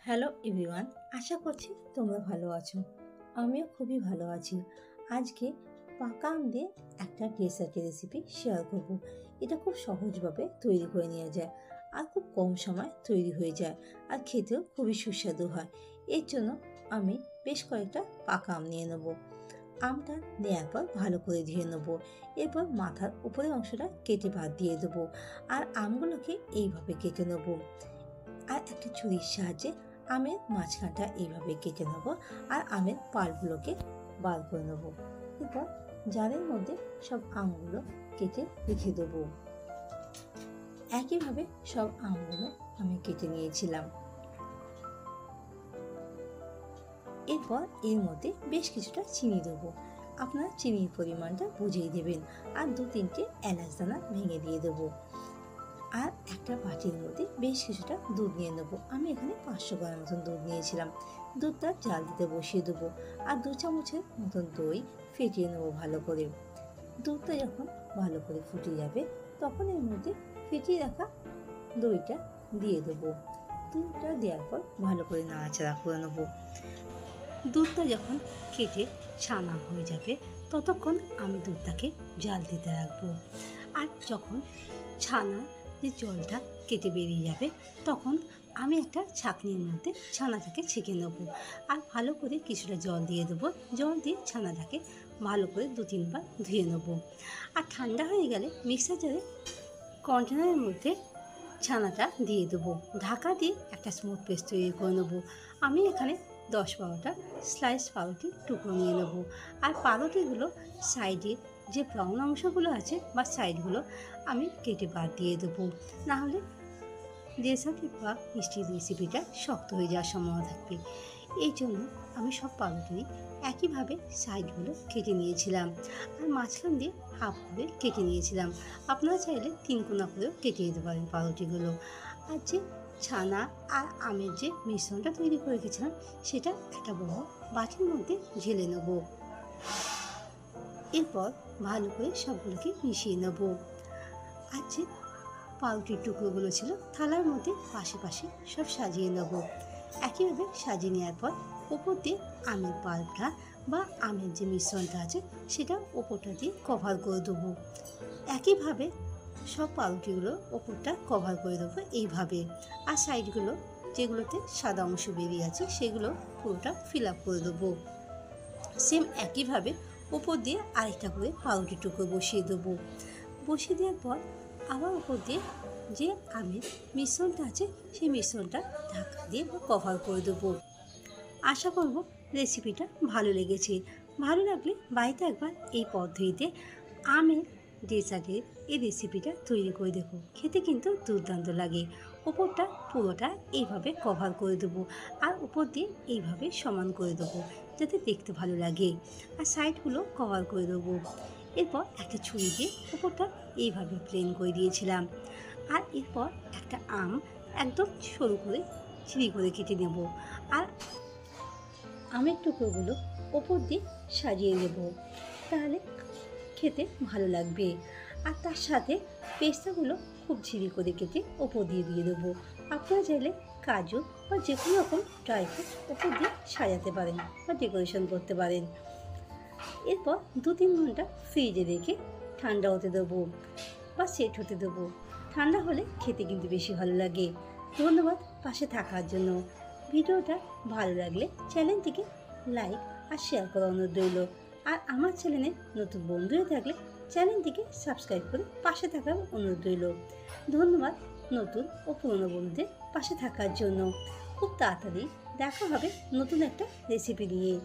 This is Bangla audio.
হ্যালো এভরিওয়ান, আশা করছি তোমরা ভালো আছো। আমিও খুবই ভালো আছি। আজকে পাকা আম দিয়ে একটা ডেজার্টের রেসিপি শেয়ার করব। এটা খুব সহজভাবে তৈরি করে নেওয়া যায় আর খুব কম সময় তৈরি হয়ে যায় আর খেতেও খুবই সুস্বাদু হয়। এর জন্য আমি বেশ কয়েকটা পাকা আম নিয়ে নেব। আমটা নেওয়ার পর ভালো করে ধুয়ে নেব। এরপর মাথার উপরের অংশটা কেটে বাদ দিয়ে দেবো আর আমগুলোকে এইভাবে কেটে নেব। আর একটা ছুরির সাহায্যে আমের মাঝখানটা এইভাবে কেটে নেব আর আমের পাল্পগুলোকে বার করে নেব। এরপর জারের মধ্যে সব আমগুলো কেটে রেখে দেবো। একইভাবে সব আমগুলো আমি কেটে নিয়েছিলাম। এরপর এর মধ্যে বেশ কিছুটা চিনি দেবো। আপনারা চিনির পরিমাণটা বুঝিয়ে দেবেন আর 2-3টে এলাচ দানা ভেঙে দিয়ে দেবো। আর একটা বাটির মধ্যে বেশ কিছুটা দুধ নিয়ে নেবো। আমি এখানে 500 গ্রাম মতন দুধ নিয়েছিলাম। দুধটা জাল দিতে বসিয়ে দেবো আর 2 চামচের মতন দই ফেটিয়ে নেবো ভালো করে। দুধটা যখন ভালো করে ফুটে যাবে তখন এর মধ্যে ফেটিয়ে রাখা দইটা দিয়ে দেবো। দুধটা দেওয়ার পর ভালো করে নাড়াচাড়া করে নেবো। দুধটা যখন কেটে ছানা হয়ে যাবে ততক্ষণ আমি দুধটাকে জাল দিতে রাখবো। আর যখন ছানা যে জলটা কেটে বেরিয়ে যাবে তখন আমি একটা ছাঁকনির মধ্যে ছানাটাকে ছেঁকে নেবো আর ভালো করে কিছুটা জল দিয়ে দেবো। জল দিয়ে ছানাটাকে ভালো করে 2-3 বার ধুয়ে নেবো। আর ঠান্ডা হয়ে গেলে মিক্সার জারে কন্টেনারের মধ্যে ছানাটা দিয়ে দেবো। ঢাকা দিয়ে একটা স্মুথ পেস্ট তৈরি করে নেবো। আমি এখানে 10-12টা স্লাইস পাউরুটির টুকরো নিয়ে নেবো আর পাউরুটিগুলো সাইডে যে ব্রাউন অংশগুলো আছে বা সাইডগুলো আমি কেটে বাদ দিয়ে দেবো, নাহলে ডেজার্ট বা মিষ্টির রেসিপিটা শক্ত হয়ে যাওয়ার সম্ভাবনা থাকবে। এই জন্য আমি সব পাউরুটি একইভাবে সাইডগুলো কেটে নিয়েছিলাম আর মাঝখান দিয়ে হাফ করে কেটে নিয়েছিলাম। আপনারা চাইলে 3 কোনা করেও কেটে দিতে পারেন পাউরুটিগুলো। আর যে ছানা আর আমের যে মিশ্রণটা তৈরি করে রেখেছিলাম সেটা একটা বড় বাটির মধ্যে ঢেলে নেব। এরপর ভালো করে সবগুলোকে মিশিয়ে নেব। আর যে পাউরুটির টুকরোগুলো ছিল থালার মধ্যে পাশে পাশে সব সাজিয়ে নেব। একইভাবে সাজিয়ে নেওয়ার পর ওপর দিয়ে আমের পাল্পটা বা আমের যে মিশ্রণটা আছে সেটা ওপরটা দিয়ে কভার করে দেবো। একইভাবে সব পাউরুটিগুলো ওপরটা কভার করে দেবো এইভাবে। আর সাইডগুলো যেগুলোতে সাদা অংশ বেরিয়ে আছে সেগুলো পুরোটা ফিল আপ করে দেবো। সেম একইভাবে ওপর দিয়ে আরেকটা করে পাউরুটির টুকরো বসিয়ে দেবো। বসিয়ে দেওয়ার পর আবার ওপর দিয়ে যে আমের মিশ্রণটা আছে সেই মিশ্রণটা ঢাকা দিয়ে বা কভার করে দেবো। আশা করব রেসিপিটা ভালো লেগেছে। ভালো লাগলে বাড়িতে একবার এই পদ্ধতিতে আমের ডেজার্টের এই রেসিপিটা তৈরি করে দেখো। খেতে কিন্তু দুর্দান্ত লাগে। ওপরটা পুরোটা এইভাবে কভার করে দেবো আর উপর দিয়ে এইভাবে সমান করে দেবো যাতে দেখতে ভালো লাগে। আর সাইডগুলো কভার করে দেবো। এরপর একটা ছুরি দিয়ে ওপরটা এইভাবে প্লেন করে দিয়েছিলাম। আর এরপর একটা আম একদম সরু করে চিনি করে কেটে নেব আর আমের টুকরোগুলো ওপর দিয়ে সাজিয়ে দেব, তাহলে খেতে ভালো লাগবে। আর তার সাথে পেস্তাগুলো খুব ঝিরি করে কেটে ওপর দিয়ে দিয়ে দেবো। আপনারা চাইলে কাজু বা যে কোনো রকম ড্রাই ফ্রুট ওপর দিয়ে সাজাতে পারেন বা ডেকোরেশন করতে পারেন। এরপর 2-3 ঘন্টা ফ্রিজে রেখে ঠান্ডা হতে দেবো বা সেট হতে দেবো। ঠান্ডা হলে খেতে কিন্তু বেশি ভালো লাগে। ধন্যবাদ পাশে থাকার জন্য। ভিডিওটা ভালো লাগলে চ্যানেলটিকে লাইক আর শেয়ার করার অনুরোধ রইল। আর আমার চ্যানেলে নতুন বন্ধু হয়ে থাকলে চ্যানেলটিকে সাবস্ক্রাইব করে পাশে থাকার অনুরোধ রইল। ধন্যবাদ নতুন ও পুরনো বন্ধুদের পাশে থাকার জন্য। খুব তাড়াতাড়ি দেখা হবে নতুন একটা রেসিপি নিয়ে।